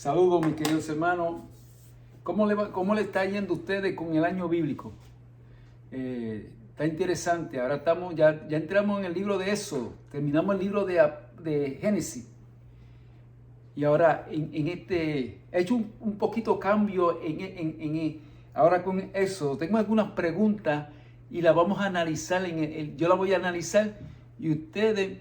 Saludos, mis queridos hermanos. ¿Cómo le está yendo a ustedes con el año bíblico? Está interesante. Ahora ya entramos en el libro de Éxodo. Terminamos el libro de Génesis. Y ahora he hecho un poquito cambio ahora con Éxodo. Tengo algunas preguntas y las vamos a analizar. Yo las voy a analizar y ustedes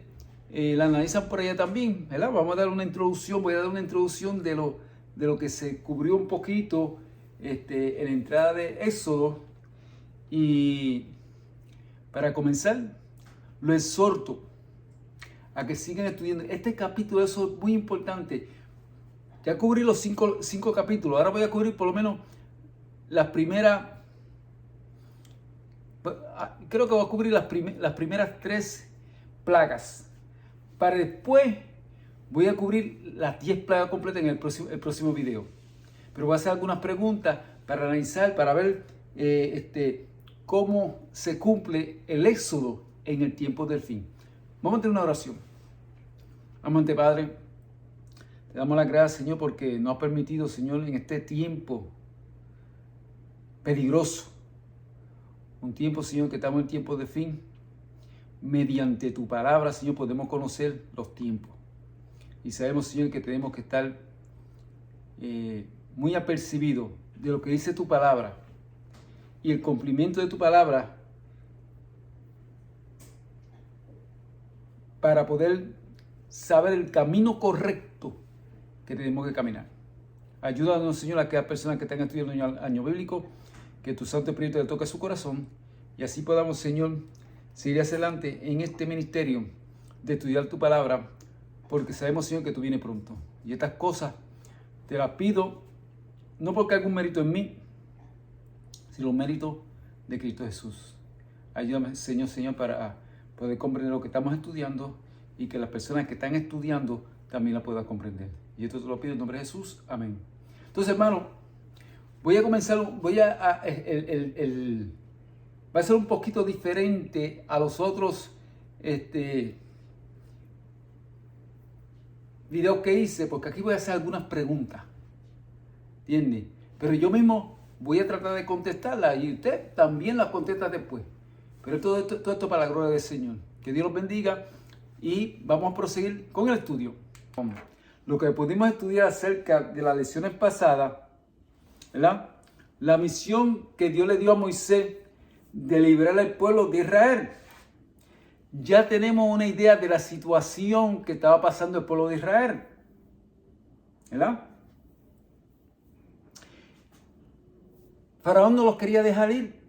la analizan por allá también, ¿verdad? Vamos a dar una introducción. Voy a dar una introducción de lo que se cubrió un poquito en la entrada de Éxodo. Y para comenzar, lo exhorto a que sigan estudiando. Este capítulo es muy importante. Ya cubrí los cinco capítulos. Ahora voy a cubrir por lo menos las primeras. Creo que voy a cubrir las primeras 3 plagas. Para después voy a cubrir las 10 plagas completas en el próximo video. Pero voy a hacer algunas preguntas para analizar, para ver cómo se cumple el éxodo en el tiempo del fin. Vamos a tener una oración. Amante Padre, te damos las gracias, Señor, porque nos has permitido, Señor, en este tiempo peligroso, un tiempo, Señor, que estamos en tiempo de fin. Mediante tu palabra, Señor, podemos conocer los tiempos. Y sabemos, Señor, que tenemos que estar muy apercibidos de lo que dice tu palabra y el cumplimiento de tu palabra para poder saber el camino correcto que tenemos que caminar. Ayúdanos, Señor, a aquellas personas que están estudiando el año bíblico, que tu Santo Espíritu le toque su corazón y así podamos, Señor, seguir hacia adelante en este ministerio de estudiar tu palabra, porque sabemos, Señor, que tú vienes pronto. Y estas cosas te las pido, no porque hay algún mérito en mí, sino un mérito de Cristo Jesús. Ayúdame, Señor, para poder comprender lo que estamos estudiando y que las personas que están estudiando también la puedan comprender. Y esto te lo pido en nombre de Jesús. Amén. Entonces, hermano, voy a comenzar, va a ser un poquito diferente a los otros videos que hice, porque aquí voy a hacer algunas preguntas, ¿entiende? Pero yo mismo voy a tratar de contestarlas y usted también las contesta después. Pero todo esto para la gloria del Señor. Que Dios los bendiga y vamos a proseguir con el estudio. Lo que pudimos estudiar acerca de las lecciones pasadas, ¿verdad? La misión que Dios le dio a Moisés de liberar al pueblo de Israel. Ya tenemos una idea de la situación que estaba pasando el pueblo de Israel, ¿verdad? Faraón no los quería dejar ir.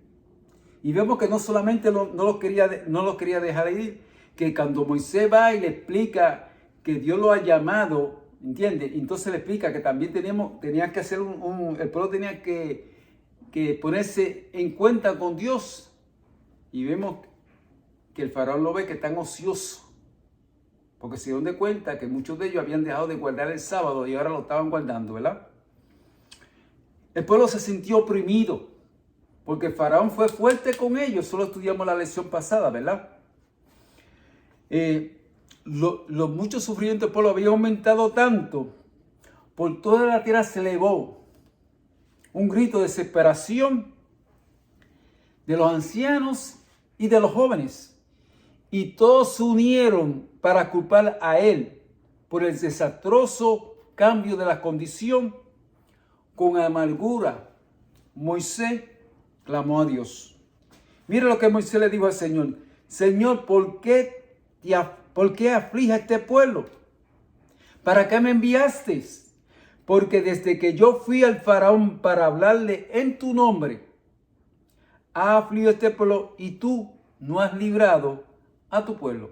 Y vemos que no solamente no los quería dejar ir, que cuando Moisés va y le explica que Dios lo ha llamado, ¿entiende? Entonces le explica que también tenía que hacer el pueblo tenía que ponerse en cuenta con Dios. Y vemos que el faraón lo ve que están ociosos, porque se dieron de cuenta que muchos de ellos habían dejado de guardar el sábado y ahora lo estaban guardando, ¿verdad? El pueblo se sintió oprimido, porque el faraón fue fuerte con ellos. Solo estudiamos la lección pasada, ¿verdad? Los muchos sufrimientos del pueblo habían aumentado tanto, por toda la tierra se elevó un grito de desesperación de los ancianos y de los jóvenes. Y todos se unieron para culpar a él por el desastroso cambio de la condición. Con amargura, Moisés clamó a Dios. Mira lo que Moisés le dijo al Señor. Señor, ¿por qué aflige a este pueblo? ¿Para qué me enviaste? Porque desde que yo fui al faraón para hablarle en tu nombre, ha afligido este pueblo y tú no has librado a tu pueblo.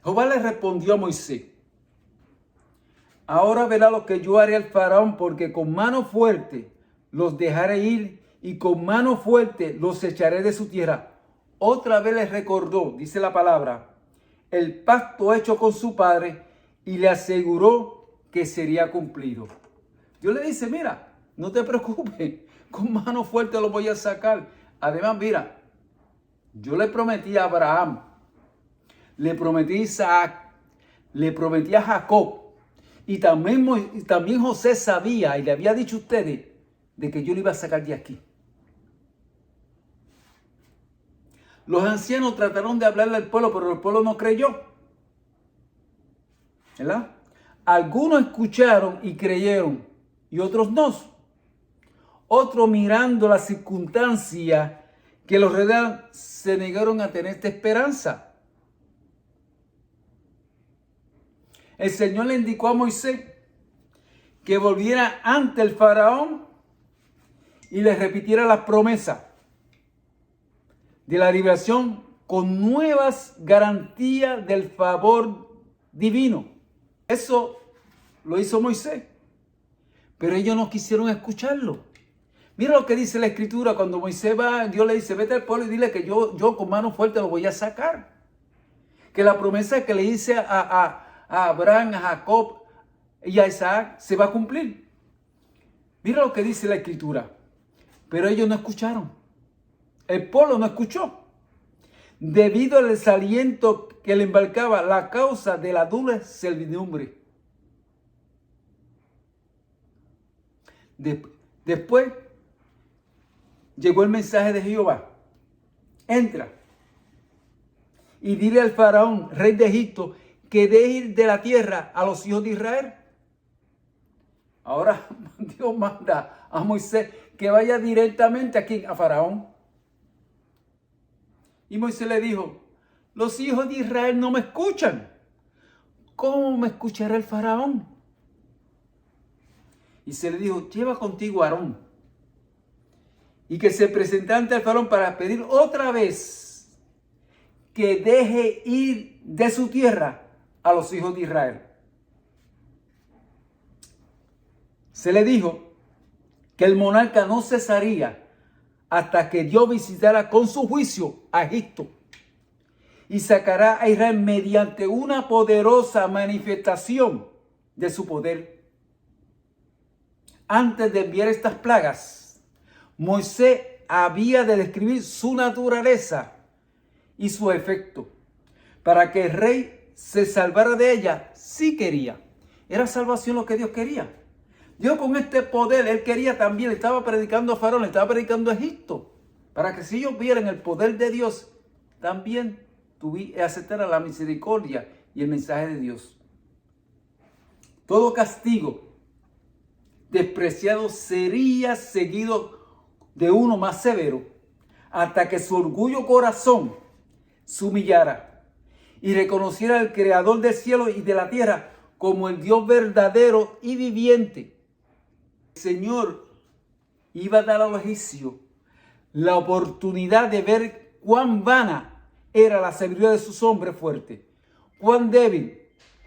Jehová le respondió a Moisés: ahora verá lo que yo haré al faraón, porque con mano fuerte los dejaré ir y con mano fuerte los echaré de su tierra. Otra vez les recordó, dice la palabra, el pacto hecho con su padre y le aseguró que sería cumplido. Dios le dice: mira, no te preocupes, con mano fuerte los voy a sacar. Además, mira, yo le prometí a Abraham, le prometí a Isaac, le prometí a Jacob, y también José sabía y le había dicho a ustedes de que yo lo iba a sacar de aquí. Los ancianos trataron de hablarle al pueblo, pero el pueblo no creyó. ¿Verdad? Algunos escucharon y creyeron, y otros no. Otros, mirando las circunstancias que los rodeaban, se negaron a tener esta esperanza. El Señor le indicó a Moisés que volviera ante el faraón y le repitiera las promesas de la liberación con nuevas garantías del favor divino. Eso lo hizo Moisés, pero ellos no quisieron escucharlo. Mira lo que dice la Escritura cuando Moisés va, Dios le dice, vete al pueblo y dile que yo con mano fuerte lo voy a sacar. Que la promesa que le hice a Abraham, a Jacob y a Isaac se va a cumplir. Mira lo que dice la Escritura. Pero ellos no escucharon. El pueblo no escuchó. Debido al desaliento que le embarcaba la causa de la dura servidumbre. Después llegó el mensaje de Jehová. Entra y dile al faraón, rey de Egipto, que deje ir de la tierra a los hijos de Israel. Ahora Dios manda a Moisés que vaya directamente aquí a Faraón. Y Moisés le dijo, los hijos de Israel no me escuchan. ¿Cómo me escuchará el Faraón? Y se le dijo, lleva contigo a Aarón. Y que se presente ante el Faraón para pedir otra vez que deje ir de su tierra a los hijos de Israel. Se le dijo que el monarca no cesaría hasta que Dios visitara con su juicio a Egipto y sacará a Israel mediante una poderosa manifestación de su poder. Antes de enviar estas plagas, Moisés había de describir su naturaleza y su efecto para que el rey se salvara de ella si quería. Era salvación lo que Dios quería. Dios con este poder, Él quería también, le estaba predicando a Faraón, le estaba predicando a Egipto, para que si ellos vieran el poder de Dios, también aceptaran la misericordia y el mensaje de Dios. Todo castigo despreciado sería seguido de uno más severo, hasta que su orgullo corazón se humillara y reconociera al Creador del cielo y de la tierra como el Dios verdadero y viviente. El Señor iba a dar a los egipcios la oportunidad de ver cuán vana era la sabiduría de sus hombres fuertes, cuán débil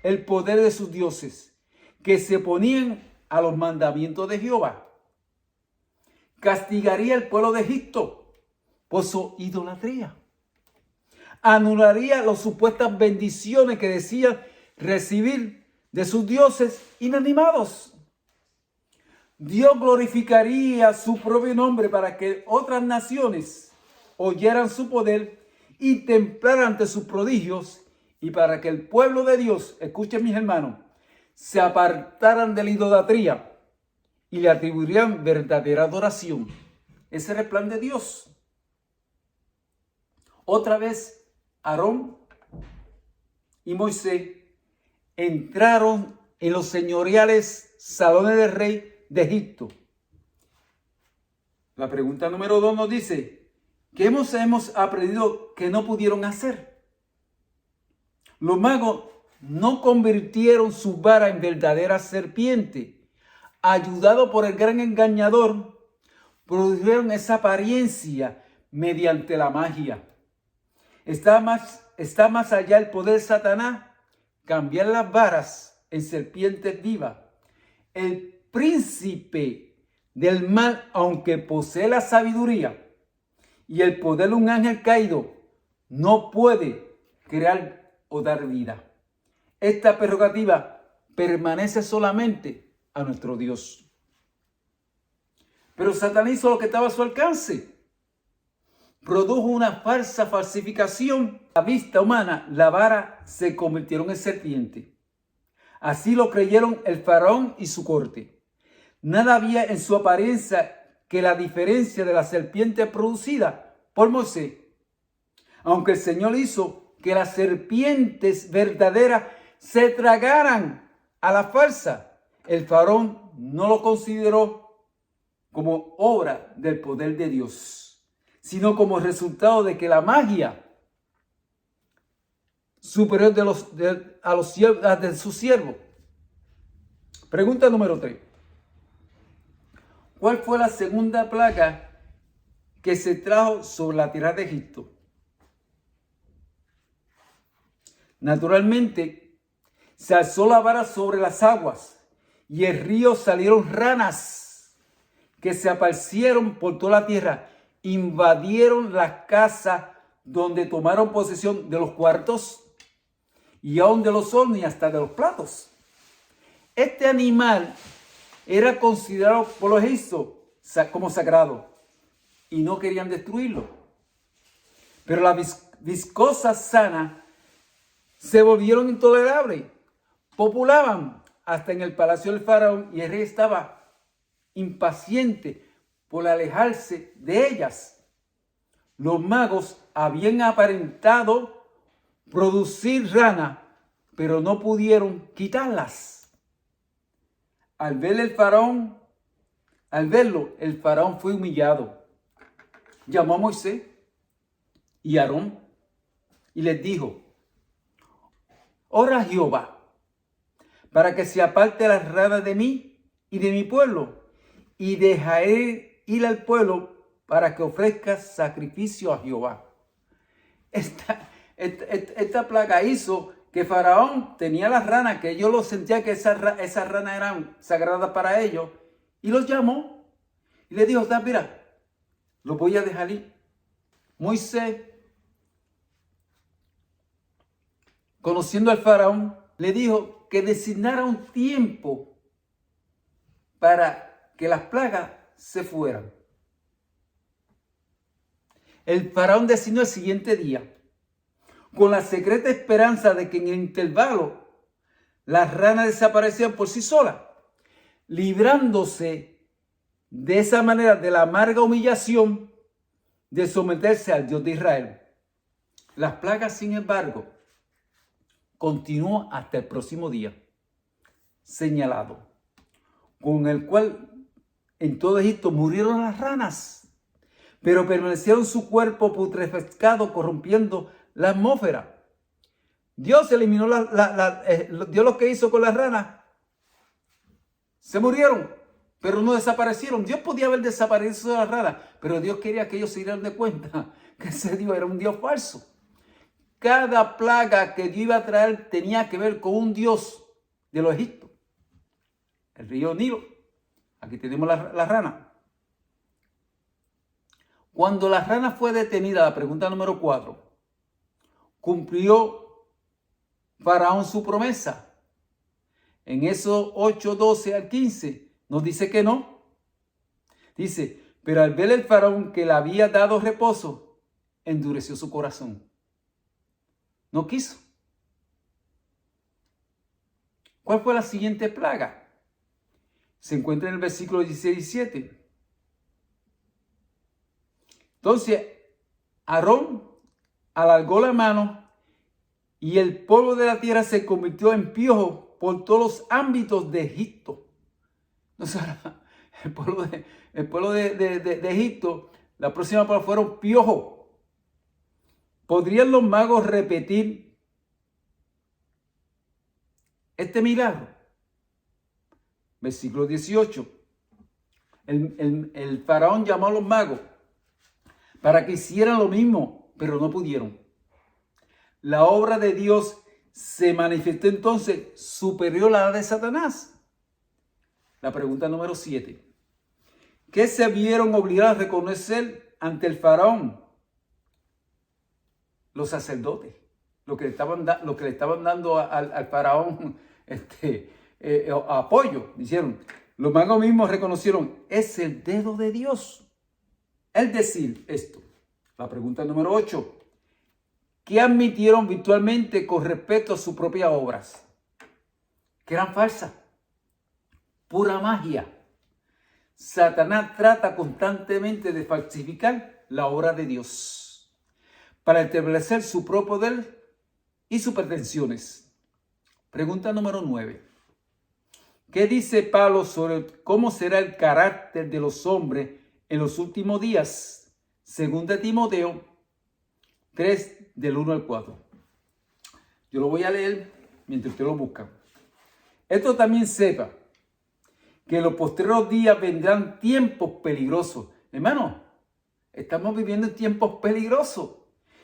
el poder de sus dioses, que se oponían a los mandamientos de Jehová. Castigaría al pueblo de Egipto por su idolatría. Anularía las supuestas bendiciones que decían recibir de sus dioses inanimados. Dios glorificaría su propio nombre para que otras naciones oyeran su poder y templaran ante sus prodigios, y para que el pueblo de Dios, escuchen mis hermanos, se apartaran de la idolatría y le atribuirían verdadera adoración. Ese era el plan de Dios. Otra vez, Aarón y Moisés entraron en los señoriales salones del rey de Egipto. La pregunta número 2 nos dice, ¿qué hemos aprendido que no pudieron hacer? Los magos no convirtieron su vara en verdadera serpiente. Ayudados por el gran engañador, produjeron esa apariencia mediante la magia. Está más allá el poder de Satanás, cambiar las varas en serpientes vivas. El príncipe del mal, aunque posee la sabiduría y el poder de un ángel caído, no puede crear o dar vida. Esta prerrogativa permanece solamente a nuestro Dios. Pero Satanás hizo lo que estaba a su alcance. Produjo una falsificación. A vista humana, la vara se convirtió en serpiente. Así lo creyeron el faraón y su corte. Nada había en su apariencia que la diferencia de la serpiente producida por Moisés. Aunque el Señor hizo que las serpientes verdaderas se tragaran a la falsa, el faraón no lo consideró como obra del poder de Dios, sino como resultado de que la magia superior de su siervo. Pregunta número 3. ¿Cuál fue la segunda plaga que se trajo sobre la tierra de Egipto? Naturalmente, se alzó la vara sobre las aguas y el río salieron ranas que se aparecieron por toda la tierra, invadieron las casas donde tomaron posesión de los cuartos y aún de los hornos y hasta de los platos. Este animal era considerado por los egipcios como sagrado y no querían destruirlo. Pero las viscosas sanas se volvieron intolerables, populaban hasta en el palacio del faraón y el rey estaba impaciente por alejarse de ellas. Los magos habían aparentado producir ranas, pero no pudieron quitarlas. Al verlo, el faraón fue humillado. Llamó a Moisés y a Aarón y les dijo: ora a Jehová para que se aparte las ranas de mí y de mi pueblo, y dejaré ir al pueblo para que ofrezca sacrificio a Jehová. Esta plaga hizo que Faraón tenía las ranas, que ellos lo sentían que esas ranas eran sagradas para ellos, y los llamó y le dijo: mira, lo voy a dejar ir. Moisés, conociendo al Faraón, le dijo que designara un tiempo para que las plagas se fueran. El Faraón designó el siguiente día, con la secreta esperanza de que en el intervalo las ranas desaparecían por sí solas, librándose de esa manera de la amarga humillación de someterse al Dios de Israel. Las plagas, sin embargo, continuó hasta el próximo día señalado, con el cual en todo Egipto murieron las ranas, pero permanecieron su cuerpo putrefactado, corrompiendo la atmósfera. Dios eliminó Dios lo que hizo con las ranas. Se murieron, pero no desaparecieron. Dios podía haber desaparecido de las ranas, pero Dios quería que ellos se dieran de cuenta que ese Dios era un Dios falso. Cada plaga que Dios iba a traer tenía que ver con un Dios de los egipcios. El río Nilo. Aquí tenemos la rana. Cuando la rana fue detenida, la pregunta número 4, ¿cumplió Faraón su promesa? En Éxodo 8, 12 al 15 nos dice que no. Dice: pero al ver el Faraón que le había dado reposo, endureció su corazón. No quiso. ¿Cuál fue la siguiente plaga? Se encuentra en el versículo 16 y 17. Entonces, Aarón alargó la mano y el polvo de la tierra se convirtió en piojo por todos los ámbitos de Egipto. O sea, el pueblo de Egipto, la próxima palabra fueron piojos. ¿Podrían los magos repetir este milagro? Versículo 18. El faraón llamó a los magos para que hicieran lo mismo, pero no pudieron. La obra de Dios se manifestó entonces superior a la de Satanás. La pregunta número 7. ¿Qué se vieron obligados a reconocer ante el faraón? Los sacerdotes, lo que le estaban dando al faraón apoyo. Dijeron, los magos mismos reconocieron: es el dedo de Dios. El decir esto. La pregunta número 8. ¿Qué admitieron virtualmente con respecto a sus propias obras? que eran falsas, pura magia. Satanás trata constantemente de falsificar la obra de Dios para establecer su propio poder y sus pretensiones. Pregunta número 9. ¿Qué dice Pablo sobre cómo será el carácter de los hombres en los últimos días? Según de Timoteo 3, del 1 al 4. Yo lo voy a leer mientras usted lo busca. Esto también sepa que en los posteriores días vendrán tiempos peligrosos. Hermano, estamos viviendo en tiempos peligrosos.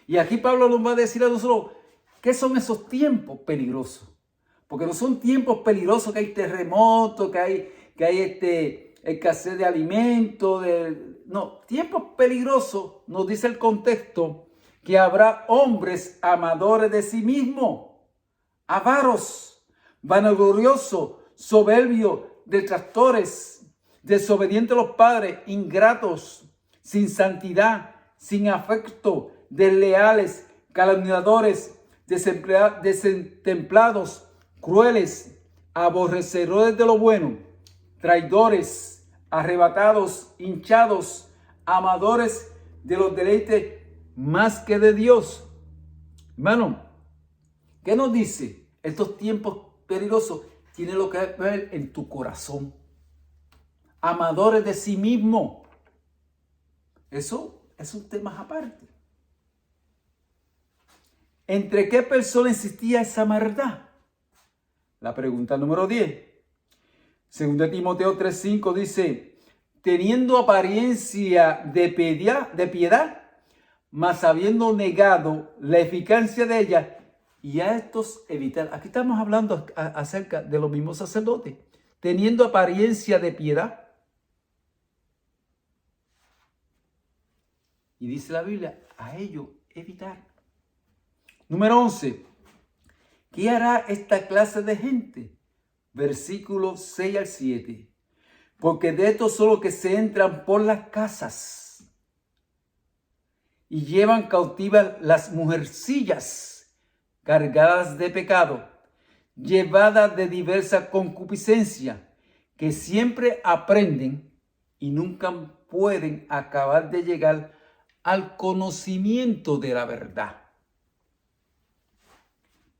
Y aquí Pablo nos va a decir a nosotros, ¿qué son esos tiempos peligrosos? Porque no son tiempos peligrosos que hay terremotos, que hay escasez de alimentos. No, tiempos peligrosos, nos dice el contexto, que habrá hombres amadores de sí mismos, avaros, vanagloriosos, soberbios, detractores, desobedientes a los padres, ingratos, sin santidad, sin afecto, desleales, calumniadores, destemplados, crueles, aborrecedores de lo bueno, traidores, arrebatados, hinchados, amadores de los deleites más que de Dios. Hermano, ¿qué nos dice? Estos tiempos peligrosos tienen lo que ver en tu corazón. Amadores de sí mismo. Eso es un tema aparte. ¿Entre qué personas existía esa maldad? La pregunta número 10. Según Timoteo 3:5 dice, teniendo apariencia de piedad, mas habiendo negado la eficacia de ella, y a estos evitar. Aquí estamos hablando acerca de los mismos sacerdotes, teniendo apariencia de piedad. Y dice la Biblia, a ello evitar. Número 11. ¿Qué hará esta clase de gente? Versículos 6 al 7. Porque de estos son los que se entran por las casas y llevan cautivas las mujercillas cargadas de pecado, llevadas de diversa concupiscencia, que siempre aprenden y nunca pueden acabar de llegar al conocimiento de la verdad.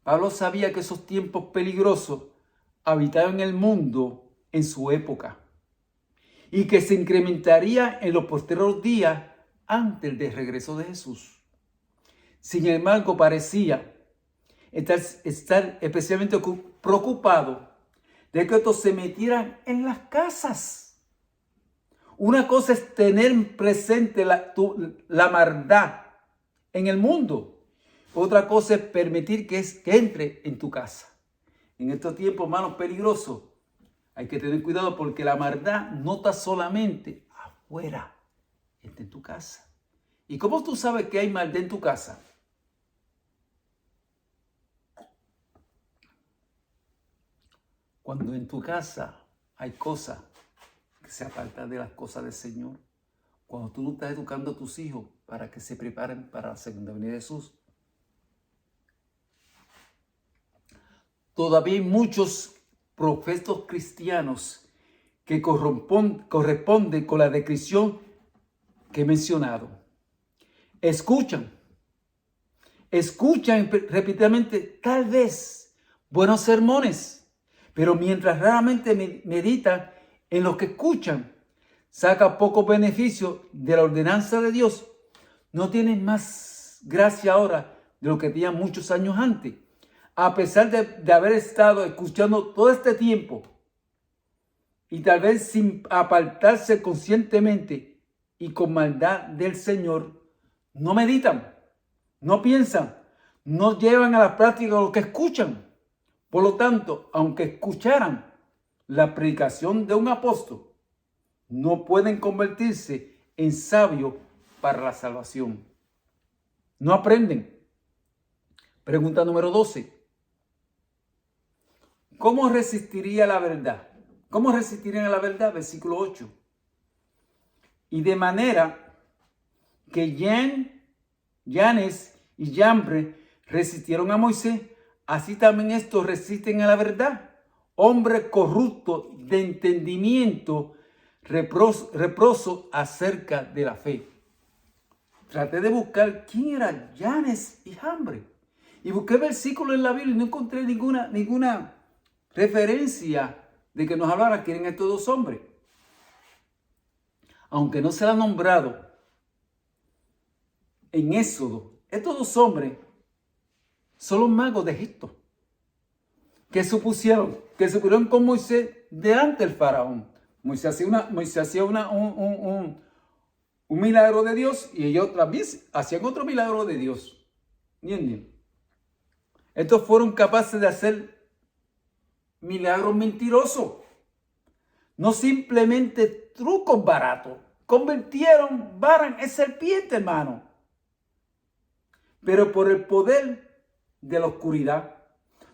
Pablo sabía que esos tiempos peligrosos habitaban en el mundo en su época y que se incrementaría en los posteriores días antes del regreso de Jesús. Sin embargo, parecía estar especialmente preocupado de que estos se metieran en las casas. Una cosa es tener presente la maldad en el mundo. Otra cosa es permitir que entre en tu casa. En estos tiempos, hermanos, peligrosos, hay que tener cuidado porque la maldad no está solamente afuera, está en tu casa. ¿Y cómo tú sabes que hay maldad en tu casa? Cuando en tu casa hay cosas que se apartan de las cosas del Señor. Cuando tú no estás educando a tus hijos para que se preparen para la segunda venida de Jesús. Todavía hay muchos profesos cristianos que corresponden con la descripción que he mencionado. Escuchan repetidamente, tal vez, buenos sermones, pero mientras raramente meditan en lo que escuchan, saca poco beneficio de la ordenanza de Dios, no tienen más gracia ahora de lo que tenían muchos años antes. A pesar de haber estado escuchando todo este tiempo y tal vez sin apartarse conscientemente y con maldad del Señor, no meditan, no piensan, no llevan a la práctica lo que escuchan. Por lo tanto, aunque escucharan la predicación de un apóstol, no pueden convertirse en sabios para la salvación. No aprenden. Pregunta número 12. ¿Cómo resistiría la verdad? ¿Cómo resistirían a la verdad? Versículo 8. Y de manera que Yanes y Yambre resistieron a Moisés, así también estos resisten a la verdad. hombre corrupto de entendimiento, reproso acerca de la fe. Traté de buscar quién era Janes y Jambres. Y busqué versículos en la Biblia y no encontré ninguna referencia de que nos hablara quién eran estos dos hombres. Aunque no se la ha nombrado en Éxodo, estos dos hombres son los magos de Egipto que supusieron con Moisés delante del faraón. Moisés hacía un milagro de Dios y ellos también hacían otro milagro de Dios. ¿Entienden? Estos fueron capaces de hacer milagros mentirosos, no simplemente trucos baratos. Convirtieron varas en serpiente, hermano. Pero por el poder de la oscuridad,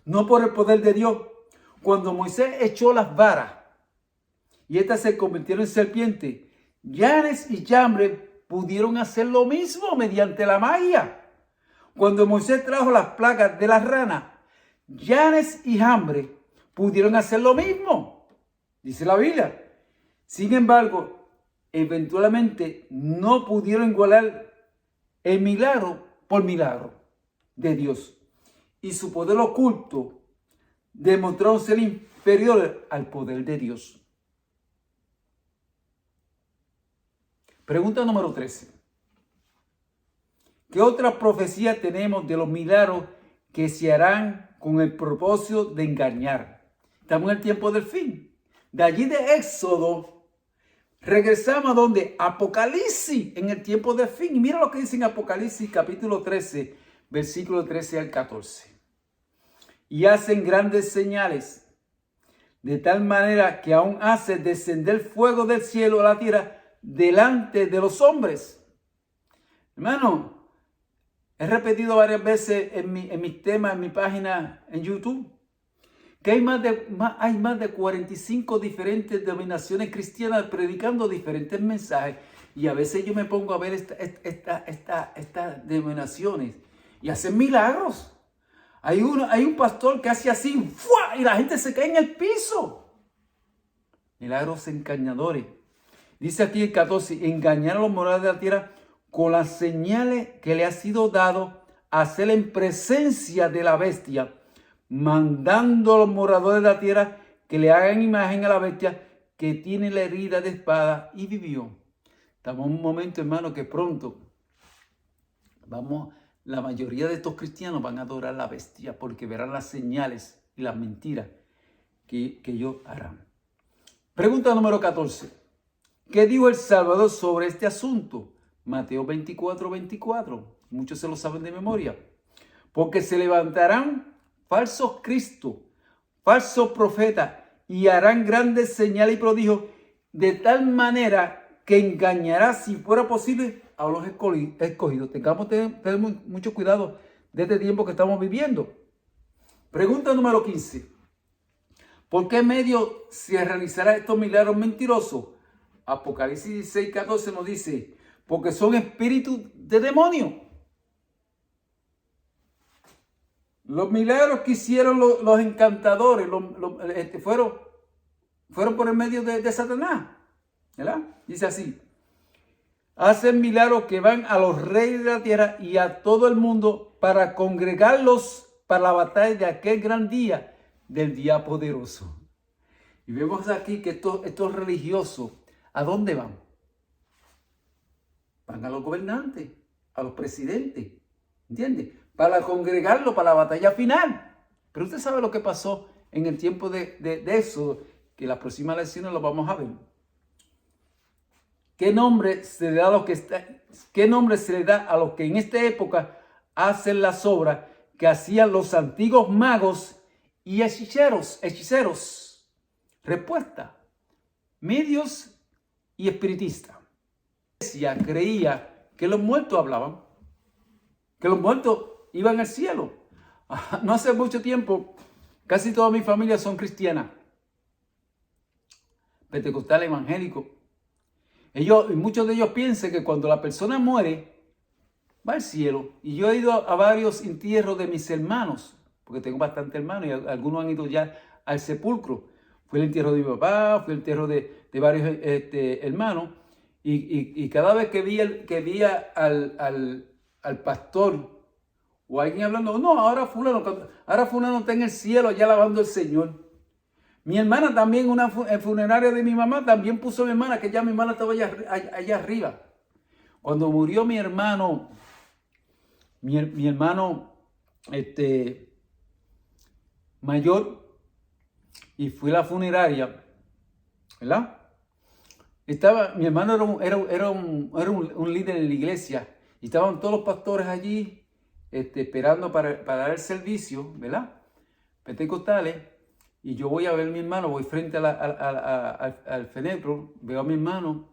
no por el poder de Dios. Cuando Moisés echó las varas y estas se convirtieron en serpientes, Janes y Jambres pudieron hacer lo mismo mediante la magia. Cuando Moisés trajo las plagas de las ranas, Janes y Jambres pudieron hacer lo mismo, dice la Biblia. Sin embargo, eventualmente no pudieron igualar el milagro por milagro de Dios. Y su poder oculto demostró ser inferior al poder de Dios. Pregunta número 13. ¿Qué otra profecía tenemos de los milagros que se harán con el propósito de engañar? Estamos en el tiempo del fin. De allí de Éxodo, regresamos a donde Apocalipsis, en el tiempo del fin. Y mira lo que dice en Apocalipsis capítulo 13, versículo 13 al 14. Y hacen grandes señales, de tal manera que aún hace descender fuego del cielo a la tierra delante de los hombres. Hermano, he repetido varias veces en mis temas, en mi página en YouTube, que hay más de 45 diferentes denominaciones cristianas predicando diferentes mensajes. Y a veces yo me pongo a ver estas denominaciones y hacen milagros. Hay un pastor que hace así, ¡fua!, y la gente se cae en el piso. Milagros engañadores. Dice aquí el 14, engañar a los moradores de la tierra con las señales que le ha sido dado hacer en presencia de la bestia, mandando a los moradores de la tierra que le hagan imagen a la bestia que tiene la herida de espada y vivió. Estamos en un momento, hermano, que pronto la mayoría de estos cristianos van a adorar a la bestia porque verán las señales y las mentiras que ellos harán. Pregunta número 14. ¿Qué dijo el Salvador sobre este asunto? Mateo 24, 24. Muchos se lo saben de memoria. Porque se levantarán falsos cristos, falsos profetas, y harán grandes señales y prodigios, de tal manera que engañará, si fuera posible, a los escogidos. Tenemos mucho cuidado de este tiempo que estamos viviendo. Pregunta número 15. ¿Por qué medio se realizarán estos milagros mentirosos? Apocalipsis 16, 14 nos dice, porque son espíritus de demonio. Los milagros que hicieron los encantadores fueron por el medio de Satanás, ¿verdad? Dice así, hacen milagros que van a los reyes de la tierra y a todo el mundo para congregarlos para la batalla de aquel gran día, del día poderoso. Y vemos aquí que estos religiosos, ¿a dónde van? Van a los gobernantes, a los presidentes, ¿entiende? Para congregarlo para la batalla final. Pero usted sabe lo que pasó en el tiempo de eso, que las próximas lecciones lo vamos a ver. ¿Qué nombre se le da a los que en esta época hacen las obras que hacían los antiguos magos y hechiceros? Respuesta: medios y espiritistas. La iglesia creía que los muertos hablaban, que los muertos iban al cielo. No hace mucho tiempo, casi toda mi familia son cristianas, pentecostales, evangélicos. Muchos de ellos piensan que cuando la persona muere, va al cielo. Y yo he ido a varios entierros de mis hermanos, porque tengo bastantes hermanos y algunos han ido ya al sepulcro. Fue el entierro de mi papá, fue el entierro de varios hermanos. Y cada vez que veía al pastor o alguien hablando, no, ahora fulano está en el cielo allá alabando al Señor. Mi hermana también, una funeraria de mi mamá, también puso a mi hermana, que ya mi hermana estaba allá arriba. Cuando murió mi hermano, mayor, y fui a la funeraria, ¿verdad? Mi hermano era un líder en la iglesia, y estaban todos los pastores allí, esperando para dar el servicio, ¿verdad? Pentecostales. Y yo voy a ver a mi hermano, voy frente al féretro, veo a mi hermano.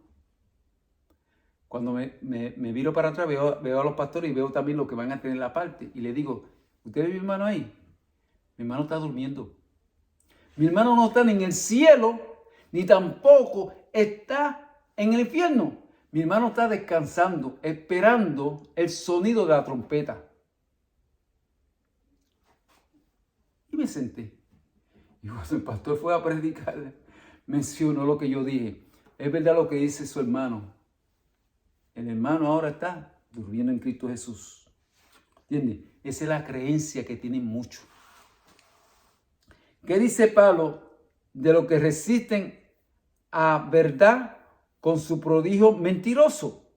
Cuando me viro para atrás, veo a los pastores y veo también los que van a tener la parte. Y le digo, ¿usted ve a mi hermano ahí? Mi hermano está durmiendo. Mi hermano no está ni en el cielo, ni tampoco está en el infierno. Mi hermano está descansando, esperando el sonido de la trompeta. Y me senté. Y cuando el pastor fue a predicar, mencionó lo que yo dije. Es verdad lo que dice su hermano. El hermano ahora está durmiendo en Cristo Jesús. ¿Entiendes? Esa es la creencia que tienen muchos. ¿Qué dice Pablo de lo que resisten a verdad con su prodigio mentiroso?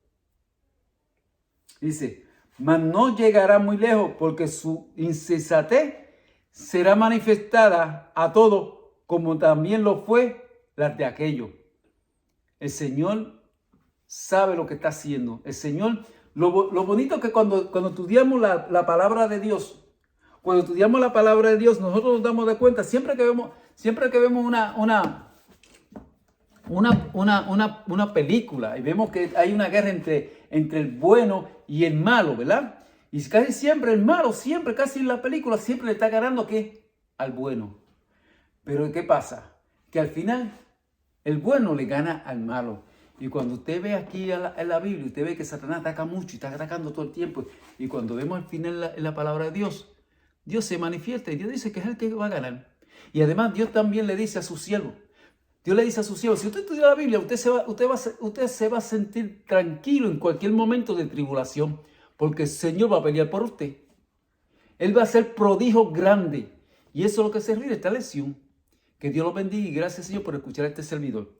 Dice, mas no llegará muy lejos porque su insensatez será manifestada a todos, como también lo fue las de aquello. El Señor sabe lo que está haciendo. El Señor, lo bonito es que cuando estudiamos la palabra de Dios, nosotros nos damos de cuenta, siempre que vemos una película y vemos que hay una guerra entre el bueno y el malo, ¿verdad? Y casi siempre el malo, casi en la película, siempre le está ganando ¿qué? Al bueno. Pero ¿qué pasa? Que al final el bueno le gana al malo. Y cuando usted ve aquí en la Biblia, usted ve que Satanás ataca mucho y está atacando todo el tiempo. Y cuando vemos al final en la palabra de Dios, Dios se manifiesta y Dios dice que es el que va a ganar. Y además Dios también le dice a su siervo, si usted estudia la Biblia, usted se va a sentir tranquilo en cualquier momento de tribulación, porque el Señor va a pelear por usted. Él va a hacer prodigios grandes. Y eso es lo que se ríe de esta lección. Que Dios los bendiga y gracias, Señor, por escuchar a este servidor.